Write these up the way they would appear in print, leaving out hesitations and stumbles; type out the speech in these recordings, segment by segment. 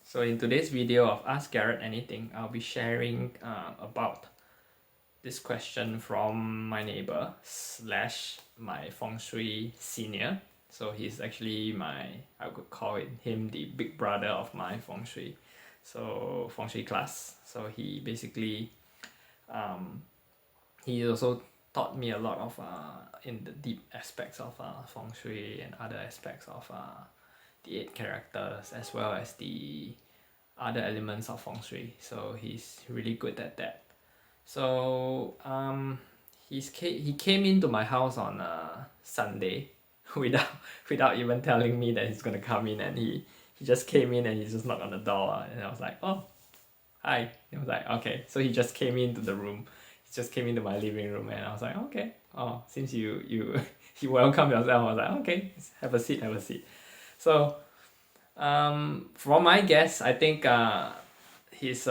So in today's video of Ask Garrett Anything, I'll be sharing about this question from my neighbor slash my feng shui senior. So he's actually I could call him the big brother of my feng shui. So feng shui class. So he basically, he also taught me a lot of in the deep aspects of feng shui and other aspects of the 8 characters as well as the other elements of feng shui. So he's really good at that. So he came into my house on Sunday without even telling me that he's gonna come in, and he just came in and he just knocked on the door, and I was like, oh, hi. He was like, okay. So he just came into the room. He just came into my living room, and I was like, okay. Oh, since you you welcome yourself, I was like, okay, have a seat. So from my guess, I think his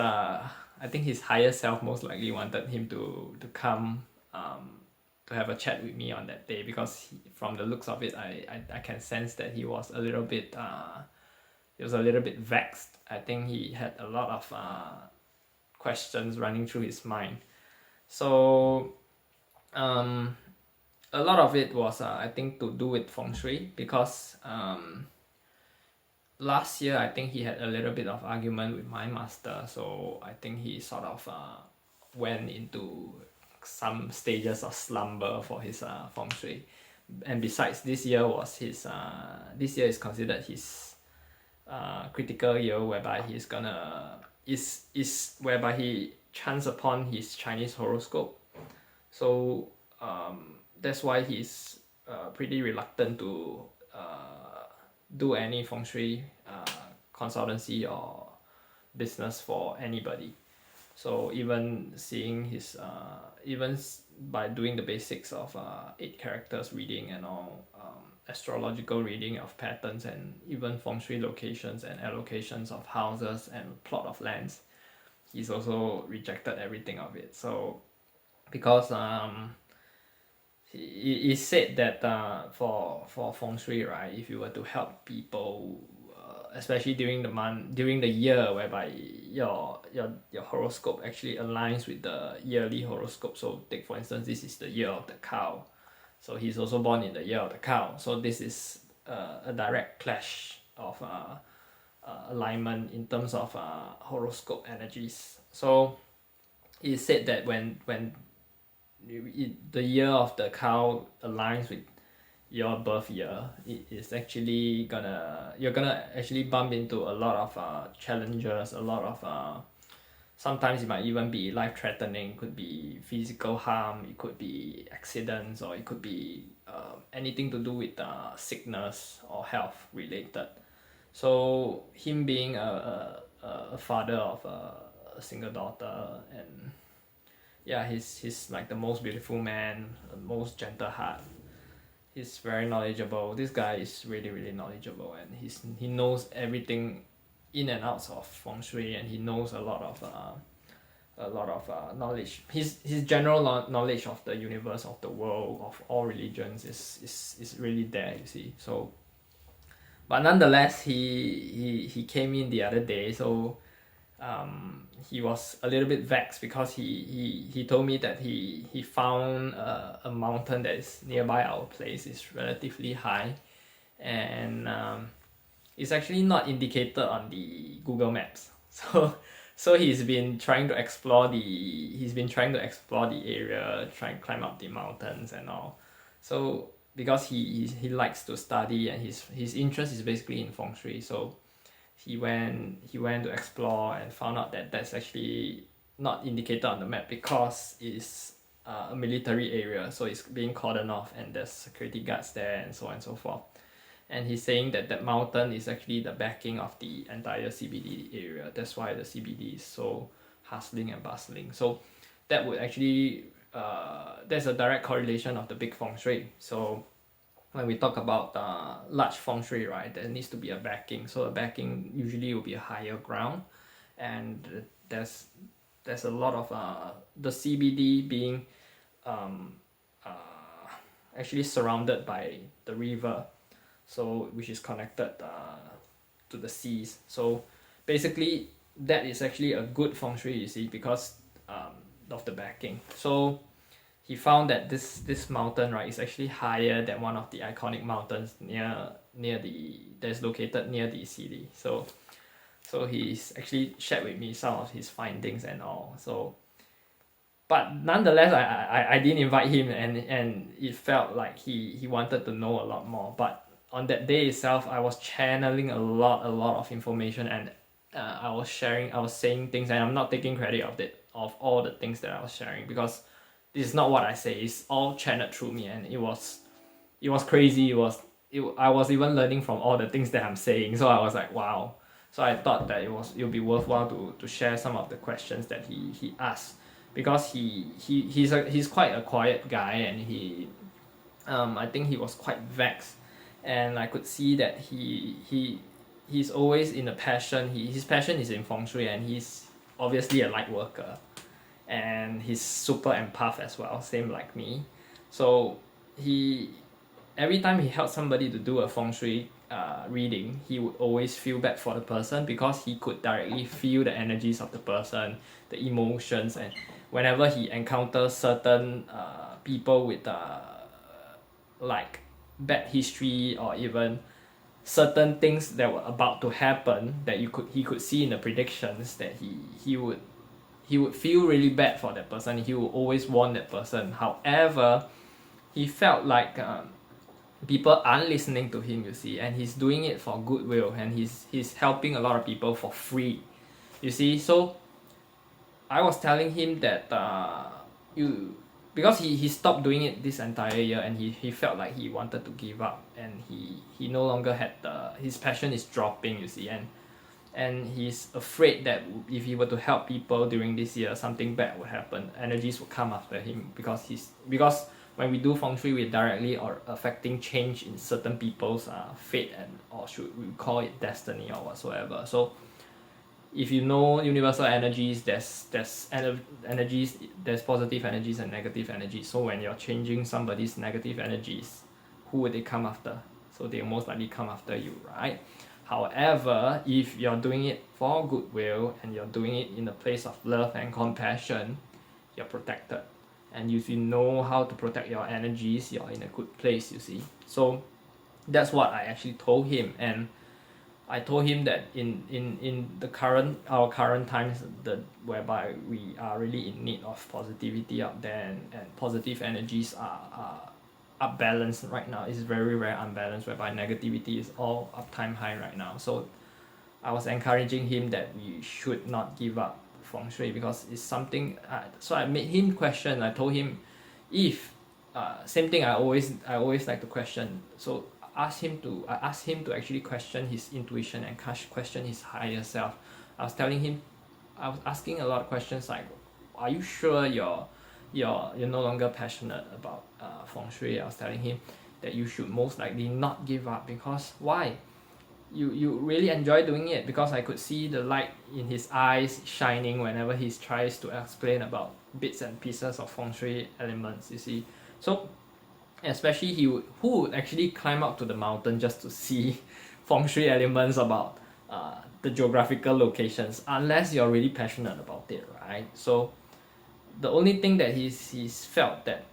higher self most likely wanted him to come to have a chat with me on that day, because from the looks of it, I can sense that he was a little bit vexed. I think he had a lot of questions running through his mind. So a lot of it was I think to do with feng shui, because last year I think he had a little bit of argument with my master, so I think he sort of went into some stages of slumber for his feng shui. And besides, this year is considered his critical year, whereby he's gonna whereby he chanced upon his Chinese horoscope. So that's why he's pretty reluctant to do any feng shui consultancy or business for anybody. So even seeing his by doing the basics of 8 characters reading and all, astrological reading of patterns, and even feng shui locations and allocations of houses and plot of lands, he's also rejected everything of it. So because he said that for feng shui, right, if you were to help people, especially during the year whereby your horoscope actually aligns with the yearly horoscope. So take for instance, this is the year of the cow, so he's also born in the year of the cow, so this is a direct clash of alignment in terms of horoscope energies. So he said that when the year of the cow aligns with your birth year, it is actually you're gonna actually bump into a lot of challenges, a lot of sometimes it might even be life-threatening. Could be physical harm, it could be accidents, or it could be anything to do with sickness or health related. So him being a father of a single daughter, and yeah, he's like the most beautiful man, the most gentle heart. He's very knowledgeable. This guy is really, really knowledgeable, and he knows everything in and outs of feng shui, and he knows a lot of knowledge. His general knowledge of the universe, of the world, of all religions is really there, you see. So but nonetheless, he came in the other day, so he was a little bit vexed, because he told me that he found a mountain that is nearby our place. It's relatively high, and it's actually not indicated on the Google Maps. So he's been trying to explore the area, trying to climb up the mountains and all. So because he likes to study, and his interest is basically in feng shui, so he went to explore and found out that that's actually not indicated on the map, because it's a military area, so it's being cordoned off, and there's security guards there, and so on and so forth. And he's saying that that mountain is actually the backing of the entire CBD area. That's why the CBD is so hustling and bustling. So that would actually there's a direct correlation of the big feng shui. So when we talk about large feng shui, right, there needs to be a backing. So a backing usually will be a higher ground, and there's a lot of the CBD being actually surrounded by the river, so which is connected to the seas. So basically that is actually a good feng shui, you see, because of the backing. So he found that this mountain, right, is actually higher than one of the iconic mountains that's located near the city. So he's actually shared with me some of his findings and all. So, but nonetheless, I didn't invite him, and it felt like he wanted to know a lot more. But on that day itself, I was channeling a lot of information, and I was saying things, and I'm not taking credit of all the things that I was sharing, because this is not what I say. It's all channeled through me, and it was crazy. I was even learning from all the things that I'm saying. So I was like, wow. So I thought that it'll be worthwhile to share some of the questions that he asked, because he's quite a quiet guy, and I think he was quite vexed, and I could see that he's always in a passion. His passion is in feng shui, and he's obviously a light worker, and he's super empath as well, same like me. So every time he helped somebody to do a feng shui reading, he would always feel bad for the person, because he could directly feel the energies of the person, the emotions, and whenever he encounters certain people with like bad history, or even certain things that were about to happen that he could see in the predictions, that he would feel really bad for that person. He would always warn that person. However, he felt like people aren't listening to him, you see, and he's doing it for goodwill, and he's helping a lot of people for free, you see. So I was telling him that because he stopped doing it this entire year, and he felt like he wanted to give up, and he no longer had his passion is dropping, you see, and he's afraid that if he were to help people during this year, something bad would happen. Energies would come after him, because when we do feng shui, we're directly or affecting change in certain people's fate, or should we call it destiny or whatsoever. So if you know universal energies, there's energies, there's positive energies and negative energies. So when you're changing somebody's negative energies, who would they come after? So they'll most likely come after you, right? However, if you're doing it for goodwill, and you're doing it in a place of love and compassion, you're protected. And if you know how to protect your energies, you're in a good place, you see. So that's what I actually told him. And I told him that in our current times, whereby we are really in need of positivity out there, and positive energies are balanced right now. It's very, very unbalanced, whereby negativity is all uptime high right now. So I was encouraging him that we should not give up feng shui, because it's something. So I made him question. I told him, if same thing. I always like to question. So I asked him to actually question his intuition, and question his higher self. I was asking a lot of questions like, are you sure you're no longer passionate about feng shui? I was telling him that you should most likely not give up, because why? You really enjoy doing it, because I could see the light in his eyes shining whenever he tries to explain about bits and pieces of feng shui elements, you see. So especially who would actually climb up to the mountain just to see feng shui elements about the geographical locations, unless you're really passionate about it, right? So the only thing that he's felt that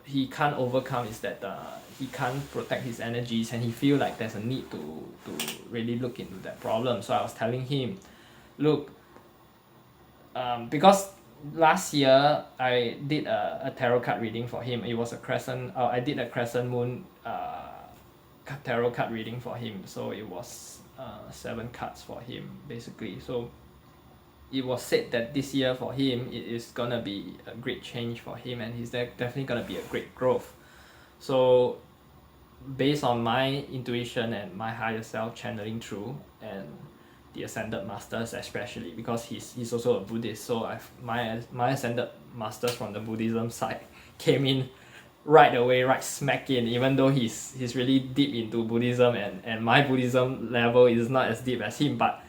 he can't overcome is that he can't protect his energies, and he feel like there's a need to really look into that problem. So I was telling him, look, because last year I did a tarot card reading for him. It was I did a crescent moon tarot card reading for him. So it was 7 cards for him, basically. So it was said that this year for him, it is gonna be a great change for him, and he's definitely gonna be a great growth. So based on my intuition and my higher self channeling through, and the ascended masters especially, because he's also a Buddhist. So my ascended masters from the Buddhism side came in right away, right smack in, even though he's really deep into Buddhism, and my Buddhism level is not as deep as him, but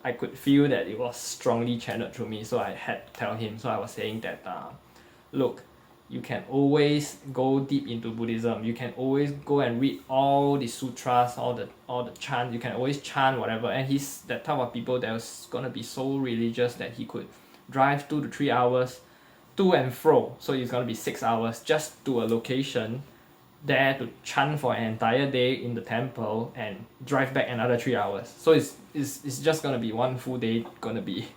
I could feel that it was strongly channeled through me. So I had to tell him. So I was saying that look, you can always go deep into Buddhism. You can always go and read all the sutras, all the chant. You can always chant whatever. And he's that type of people that's gonna be so religious that he could drive 2 to 3 hours to and fro. So it's gonna be 6 hours just to a location there to chant for an entire day in the temple and drive back another 3 hours. So it's just gonna be one full day gonna be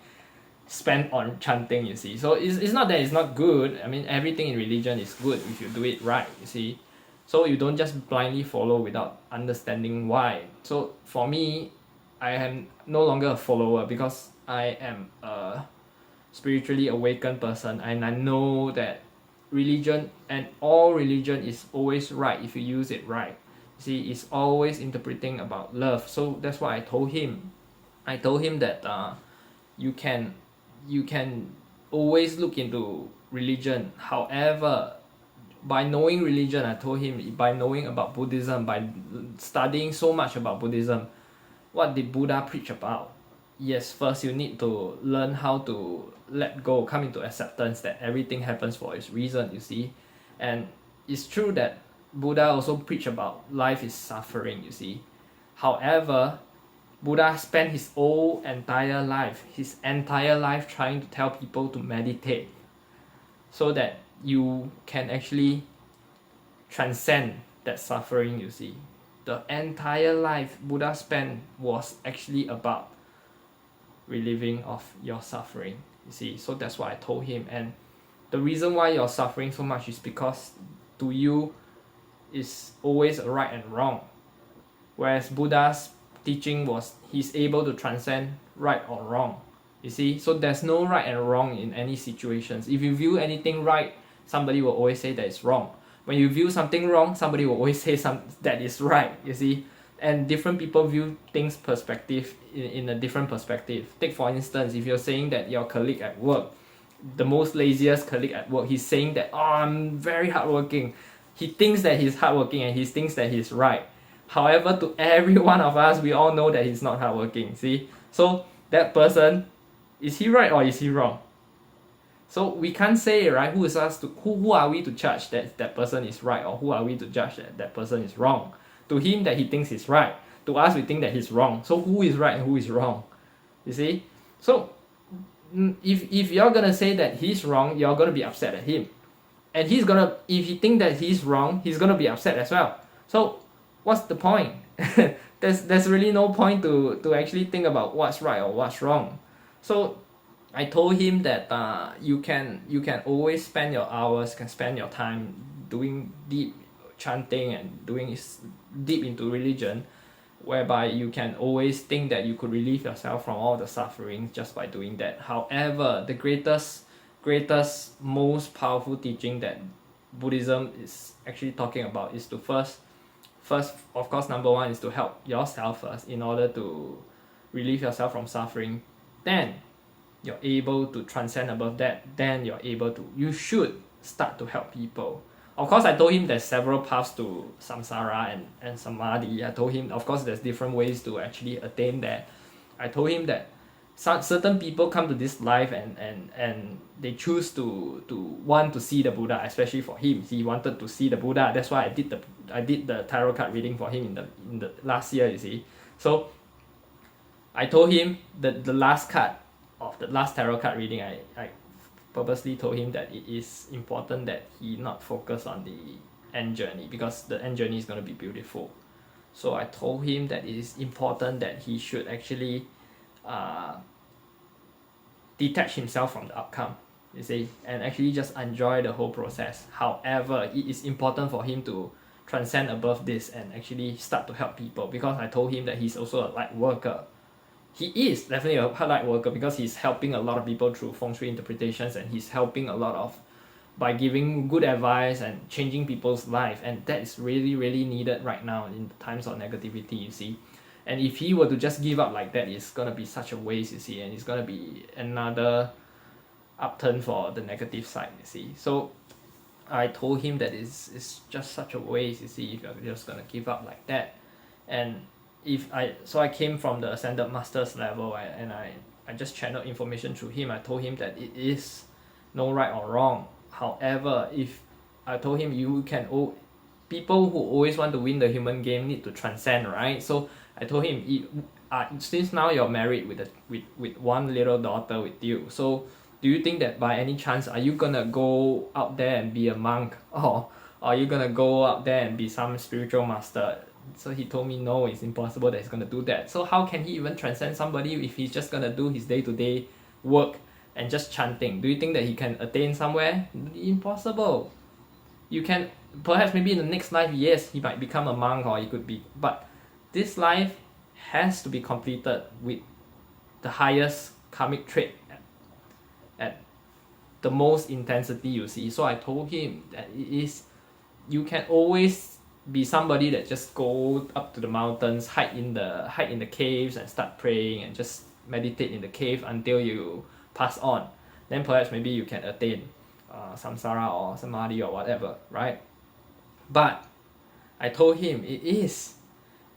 spent on chanting, you see. So it's not that it's not good. I mean, everything in religion is good if you do it right, you see. So you don't just blindly follow without understanding why. So for me, I am no longer a follower because I am a spiritually awakened person, and I know that religion and all religion is always right if you use it right. See, it's always interpreting about love. So that's what I told him. I told him that you can always look into religion. However, by knowing religion, I told him, by knowing about Buddhism, by studying so much about Buddhism, what did Buddha preach about? Yes, first you need to learn how to let go, come into acceptance that everything happens for its reason, you see. And it's true that Buddha also preached about life is suffering, you see. However, Buddha spent his entire life trying to tell people to meditate so that you can actually transcend that suffering, you see. The entire life Buddha spent was actually about relieving of your suffering, you see. So that's what I told him. And the reason why you're suffering so much is because to you is always a right and wrong, whereas Buddha's teaching was he's able to transcend right or wrong, you see. So there's no right and wrong in any situations. If you view anything right, somebody will always say that it's wrong. When you view something wrong, somebody will always say that is right, you see. And different people view things perspective in a different perspective. Take for instance, if you're saying that your colleague at work, the most laziest colleague at work, he's saying that, oh, I'm very hardworking. He thinks that he's hardworking and he thinks that he's right. However, to every one of us, we all know that he's not hardworking, see. So that person, is he right or is he wrong? So we can't say, right, who are we to judge that person is right, or who are we to judge that person is wrong? To him, that he thinks he's right. To us, we think that he's wrong. So who is right and who is wrong? You see? So if you're gonna say that he's wrong, you're gonna be upset at him. And if he thinks that he's wrong, he's gonna be upset as well. So what's the point? there's really no point to actually think about what's right or what's wrong. So I told him that you can always spend your hours, can spend your time doing deep chanting and doing deep into religion, whereby you can always think that you could relieve yourself from all the suffering just by doing that. However, the greatest most powerful teaching that Buddhism is actually talking about is to first of course, number one is to help yourself first in order to relieve yourself from suffering. Then you're able to transcend above that. Then you should start to help people. Of course, I told him there's several paths to samsara and samadhi. I told him, of course, there's different ways to actually attain that. I told him that certain people come to this life and they choose to want to see the Buddha, especially for him. He wanted to see the Buddha. That's why I did the tarot card reading for him in the last year, you see. So I told him that the last card of the last tarot card reading, I purposely told him that it is important that he not focus on the end journey, because the end journey is going to be beautiful. So I told him that it is important that he should actually detach himself from the outcome, you see, and actually just enjoy the whole process. However, it is important for him to transcend above this and actually start to help people, because I told him that he's also a light worker. He is definitely a light worker because he's helping a lot of people through feng shui interpretations, and he's helping a lot by giving good advice and changing people's life, and that is really, really needed right now in times of negativity, you see. And if he were to just give up like that, it's gonna be such a waste, you see, and it's gonna be another upturn for the negative side, you see. So I told him that it's just such a waste, you see, if you're just gonna give up like that. And I came from the Ascended Masters level, and I just channeled information through him. I told him that it is no right or wrong. However, if I told him people who always want to win the human game need to transcend, right? So I told him, since now you're married with one little daughter with you, so do you think that by any chance are you gonna go out there and be a monk, or are you gonna go out there and be some spiritual master? So he told me no, it's impossible that he's gonna do that. So how can he even transcend somebody if he's just gonna do his day-to-day work and just chanting? Do you think that he can attain somewhere? Impossible. You can perhaps maybe in the next life, yes, he might become a monk, or he could be, but this life has to be completed with the highest karmic trait at the most intensity, you see. So I told him that you can always be somebody that just go up to the mountains, hide in the caves and start praying and just meditate in the cave until you pass on. Then perhaps maybe you can attain samsara or samadhi or whatever, right? But I told him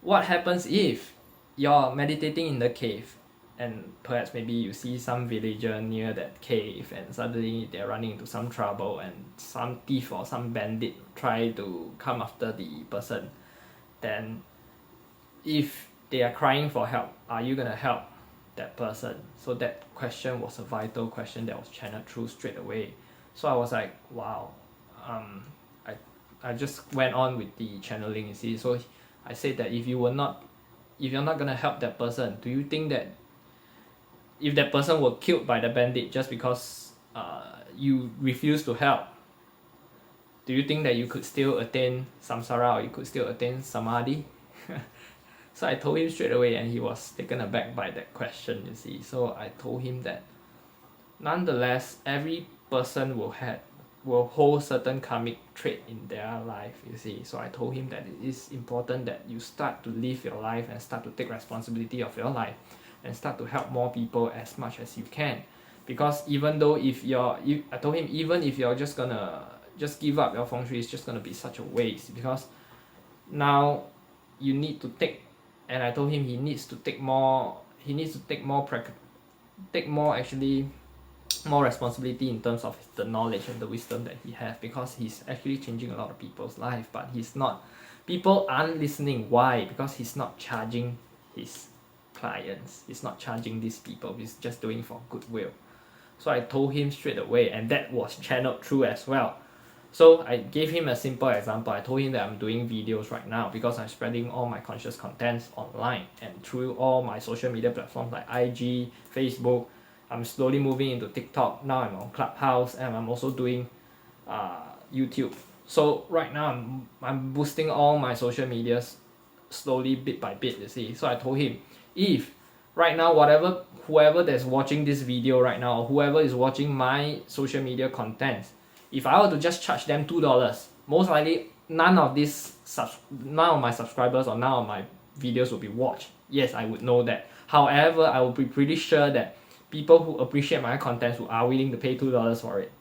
what happens if you're meditating in the cave and perhaps maybe you see some villager near that cave and suddenly they're running into some trouble and some thief or some bandit try to come after the person. Then if they are crying for help, are you gonna help that person? So that question was a vital question that was channeled through straight away. So I was like, wow. I just went on with the channeling, you see. So I said that if you're not gonna help that person, do you think that if that person were killed by the bandit just because you refuse to help, do you think that you could still attain samsara or you could still attain samadhi? So I told him straight away, and he was taken aback by that question, you see. So I told him that nonetheless, every person will hold certain karmic trait in their life, you see. So I told him that it is important that you start to live your life and start to take responsibility of your life and start to help more people as much as you can. Because even though I told him, even if you're just gonna give up your feng shui, it's just gonna be such a waste, because now you need to take, and I told him he needs to take more responsibility in terms of the knowledge and the wisdom that he has, because he's actually changing a lot of people's life, but people aren't listening. Why? Because he's not charging his clients, he's not charging these people, he's just doing for goodwill. So I told him straight away, and that was channeled through as well. So I gave him a simple example. I told him that I'm doing videos right now because I'm spreading all my conscious contents online and through all my social media platforms like IG, Facebook. I'm slowly moving into TikTok. Now I'm on Clubhouse, and I'm also doing YouTube. So right now I'm boosting all my social medias slowly, bit by bit, you see. So I told him, if right now whoever that's watching this video right now, or whoever is watching my social media contents, if I were to just charge them $2, most likely none of my subscribers or none of my videos will be watched. Yes, I would know that. However, I will be pretty sure that people who appreciate my contents are willing to pay $2 for it.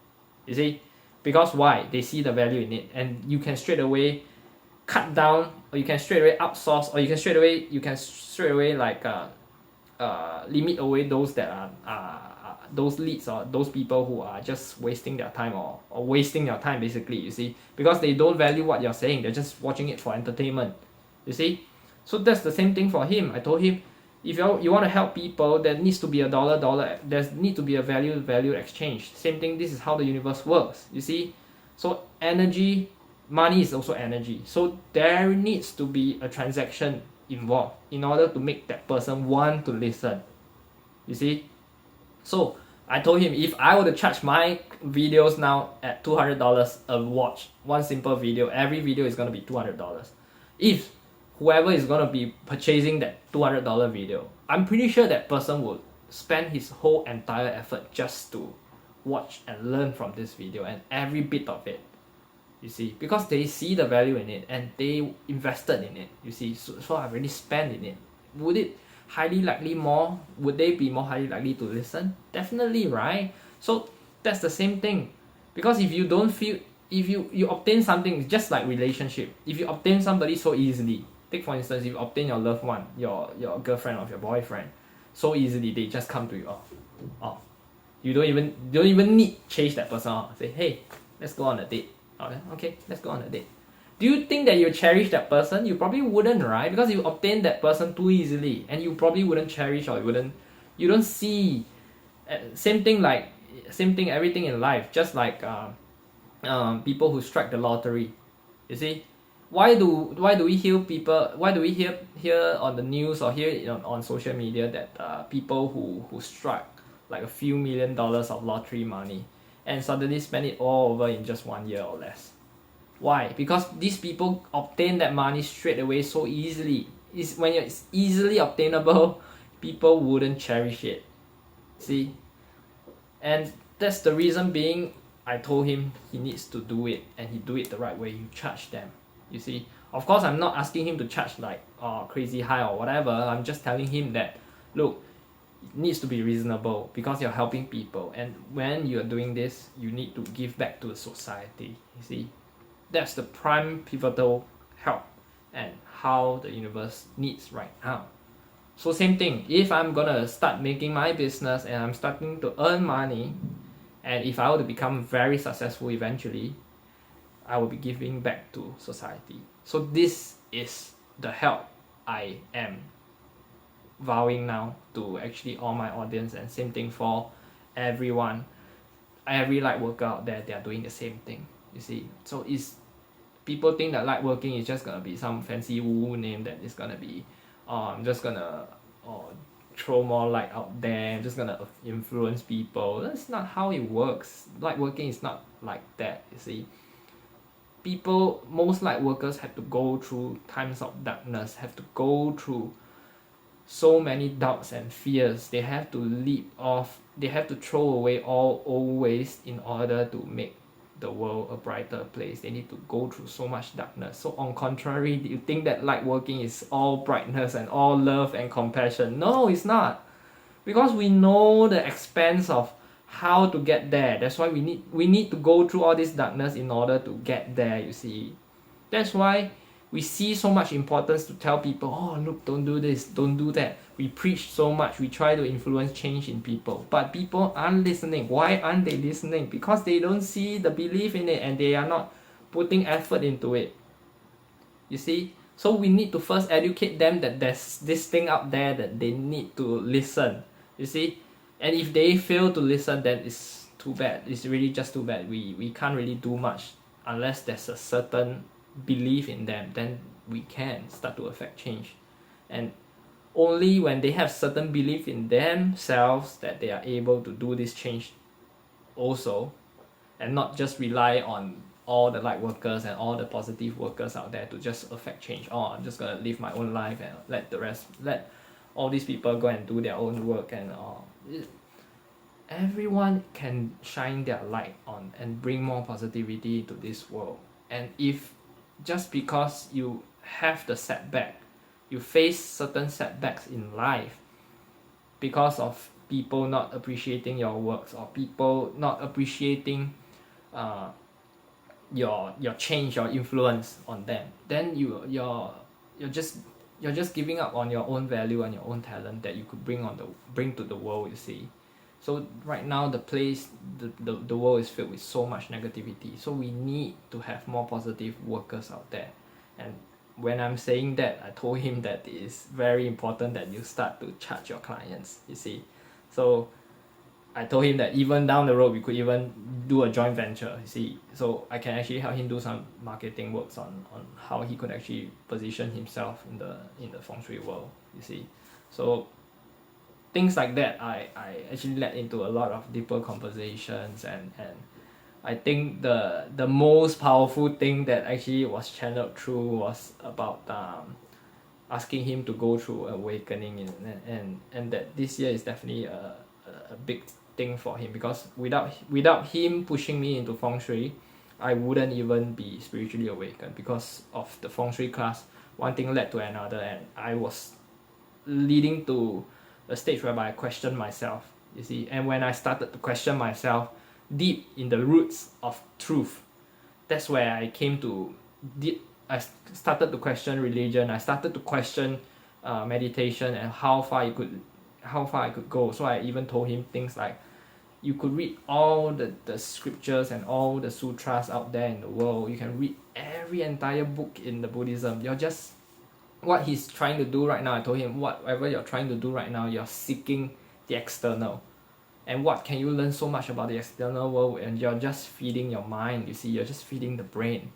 You see? Because why? They see the value in it, and you can straight away cut down, or you can straight away outsource, or you can straight away like limit away those that are those leads or those people who are just wasting their time or wasting your time, basically, you see, because they don't value what you're saying, they're just watching it for entertainment, you see. So that's the same thing for him. I told him, if you want to help people, there needs to be a dollar, there needs to be a value exchange. Same thing, this is how the universe works, you see. So money is also energy, so there needs to be a transaction involved in order to make that person want to listen, you see. So I told him, if I were to charge my videos now at $200 a watch, one simple video, every video is going to be $200. If whoever is going to be purchasing that $200 video, I'm pretty sure that person would spend his whole entire effort just to watch and learn from this video, and every bit of it, you see, because they see the value in it and they invested in it, you see. So I've already spent in it. Would they be more highly likely to listen? Definitely, right? So that's the same thing, because if you don't feel, if you obtain something, it's just like relationship. If you obtain somebody so easily, take for instance, if you obtain your loved one, your girlfriend or your boyfriend, so easily, they just come to you. You don't even need chase that person. Say, hey, let's go on a date. Okay, let's go on a date. Do you think that you cherish that person? You probably wouldn't, right? Because you obtain that person too easily, and you probably wouldn't cherish, or you don't see. Same thing, everything in life. Just like people who strike the lottery. You see, why do we hear people? Why do we hear on the news or hear on social media that people who struck like a few $1,000,000 of lottery money and suddenly spend it all over in just 1 year or less? Why? Because these people obtain that money straight away so easily. When it's easily obtainable, people wouldn't cherish it. See? And that's the reason being I told him he needs to do it, and he do it the right way. You charge them. You see? Of course, I'm not asking him to charge like crazy high or whatever. I'm just telling him that, look, it needs to be reasonable because you're helping people. And when you're doing this, you need to give back to the society. You see? That's the prime pivotal help and how the universe needs right now. So same thing, if I'm gonna start making my business and I'm starting to earn money, and if I were to become very successful eventually, I will be giving back to society. So this is the help I am vowing now to actually all my audience, and same thing for everyone. Every light worker out there, they are doing the same thing. You see, so people think that light working is just gonna be some fancy woo name that is gonna be, I'm just gonna throw more light out there, I'm just gonna influence people. That's not how it works. Light working is not like that. You see, most light workers have to go through times of darkness, have to go through so many doubts and fears. They have to leap off, they have to throw away all old ways in order to make the world a brighter place. They need to go through so much darkness. So on contrary, do you think that light working is all brightness and all love and compassion? No, it's not. Because we know the expense of how to get there. That's why we need to go through all this darkness in order to get there, you see. That's why we see so much importance to tell people, oh look, don't do this, don't do that. We preach so much, we try to influence change in people, but people aren't listening. Why aren't they listening? Because they don't see the belief in it, and they are not putting effort into it. You see, so we need to first educate them that there's this thing out there that they need to listen. You see, and if they fail to listen, then it's too bad. It's really just too bad. We can't really do much unless there's a certain belief in them. Then we can start to affect change. And only when they have certain belief in themselves that they are able to do this change also, and not just rely on all the light workers and all the positive workers out there to just affect change. Oh, I'm just gonna live my own life and let all these people go and do their own work, and everyone can shine their light on and bring more positivity to this world. And if just because you have the setback, you face certain setbacks in life because of people not appreciating your works, or people not appreciating your change, your influence on them, then you're just giving up on your own value and your own talent that you could bring to the world, you see. So right now the world is filled with so much negativity, so we need to have more positive workers out there. And when I'm saying that, I told him that it is very important that you start to charge your clients, you see. So I told him that even down the road we could even do a joint venture, you see. So I can actually help him do some marketing works on how he could actually position himself in the feng shui world, you see. So things like that I actually led into a lot of deeper conversations, and I think the most powerful thing that actually was channeled through was about asking him to go through awakening, and that this year is definitely a big thing for him, because without him pushing me into feng shui, I wouldn't even be spiritually awakened. Because of the feng shui class, one thing led to another, and I was leading to a stage whereby I questioned myself, you see. And when I started to question myself deep in the roots of truth, that's where I came to I started to question religion. I started to question meditation and how far I could go. So I even told him things like, You could read all the scriptures and all the sutras out there in the world. You can read every entire book in the Buddhism. You're just, what he's trying to do right now, I told him, whatever you're trying to do right now, you're seeking the external. And what can you learn so much about the external world, and you're just feeding your mind, you see, you're just feeding the brain.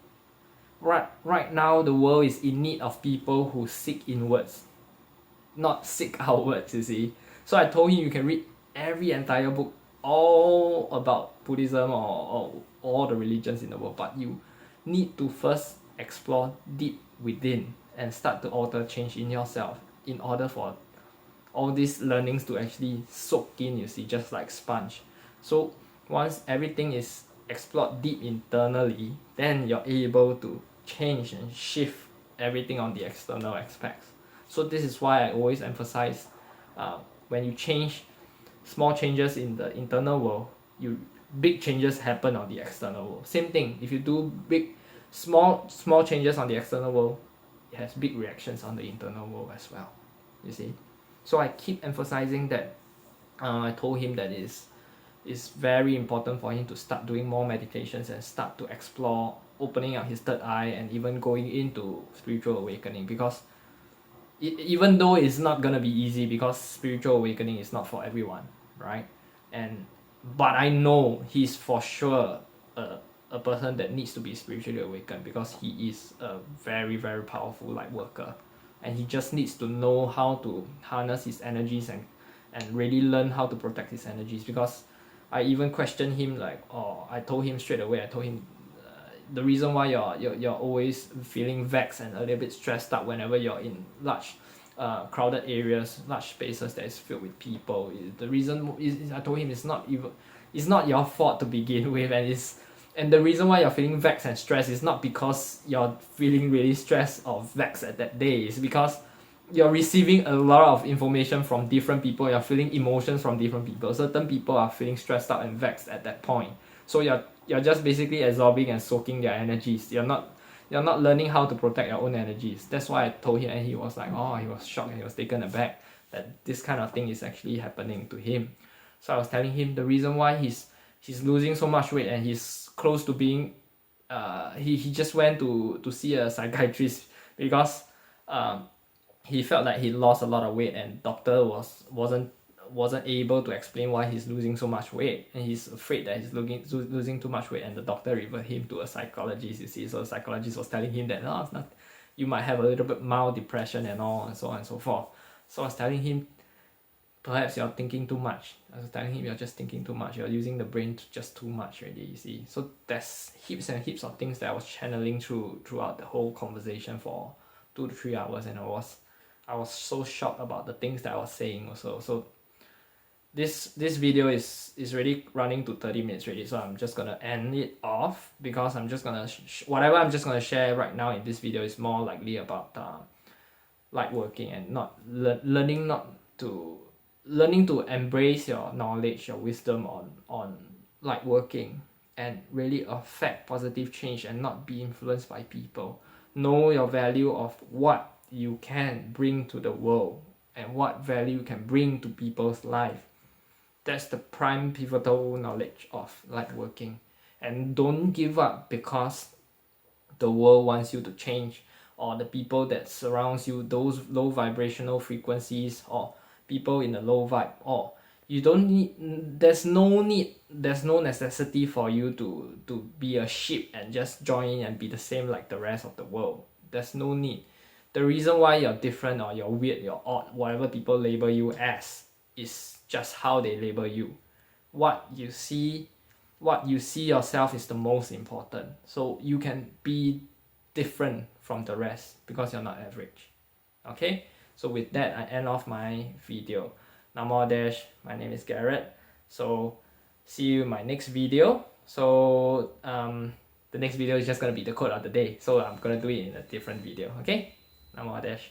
Right now, the world is in need of people who seek inwards, not seek outwards, you see. So I told him you can read every entire book all about Buddhism or all the religions in the world, but you need to first explore deep within and start to alter change in yourself in order for all these learnings to actually soak in, you see, just like sponge. So once everything is explored deep internally, then you're able to change and shift everything on the external aspects. So this is why I always emphasize, when you change small changes in the internal world, big changes happen on the external world. Same thing, if you do small changes on the external world, it has big reactions on the internal world as well, you see. So I keep emphasizing that. I told him that it's very important for him to start doing more meditations and start to explore opening up his third eye and even going into spiritual awakening, because even though it's not gonna be easy, because spiritual awakening is not for everyone, right? But I know he's for sure a person that needs to be spiritually awakened, because he is a very, very powerful light worker, and he just needs to know how to harness his energies and really learn how to protect his energies. Because I even questioned him, like, I told him straight away, the reason why you're always feeling vexed and a little bit stressed out whenever you're in large crowded areas, large spaces that is filled with people, the reason is, I told him, it's not your fault to begin with, and the reason why you're feeling vexed and stressed is not because you're feeling really stressed or vexed at that day. It's because you're receiving a lot of information from different people. You're feeling emotions from different people. Certain people are feeling stressed out and vexed at that point. So you're just basically absorbing and soaking their energies. You're not learning how to protect your own energies. That's why I told him, and he was like, he was shocked and he was taken aback that this kind of thing is actually happening to him. So I was telling him the reason why he's losing so much weight and he's close to being he just went to see a psychiatrist, because he felt like he lost a lot of weight and doctor wasn't able to explain why he's losing so much weight, and he's afraid that he's losing too much weight, and the doctor referred him to a psychologist, you see. So the psychologist was telling him that it's not, you might have a little bit mild depression and all, and so on and so forth. So I was telling him, perhaps you're thinking too much. I was telling him, you're just thinking too much. You're using the brain just too much already, you see. So there's heaps and heaps of things that I was channeling throughout the whole conversation for 2 to 3 hours, and I was so shocked about the things that I was saying also. So this video is already running to 30 minutes already, so I'm just gonna end it off, because I'm just gonna whatever I'm just gonna share right now in this video is more likely about light working, and not learning to embrace your knowledge, your wisdom on light working, and really affect positive change and not be influenced by people. Know your value of what you can bring to the world and what value you can bring to people's life. That's the prime pivotal knowledge of light working. And don't give up because the world wants you to change, or the people that surrounds you, those low vibrational frequencies, or people in a low vibe, or you don't need, there's no necessity for you to be a sheep and just join in and be the same like the rest of the world. There's no need. The reason why you're different, or you're weird, you're odd, whatever people label you as, is just how they label you. What you see yourself is the most important. So you can be different from the rest because you're not average. Okay? So with that, I end off my video. Namo Dash, my name is Garrett. So see you in my next video. So the next video is just gonna be the quote of the day. So I'm gonna do it in a different video. Okay? Namo Dash.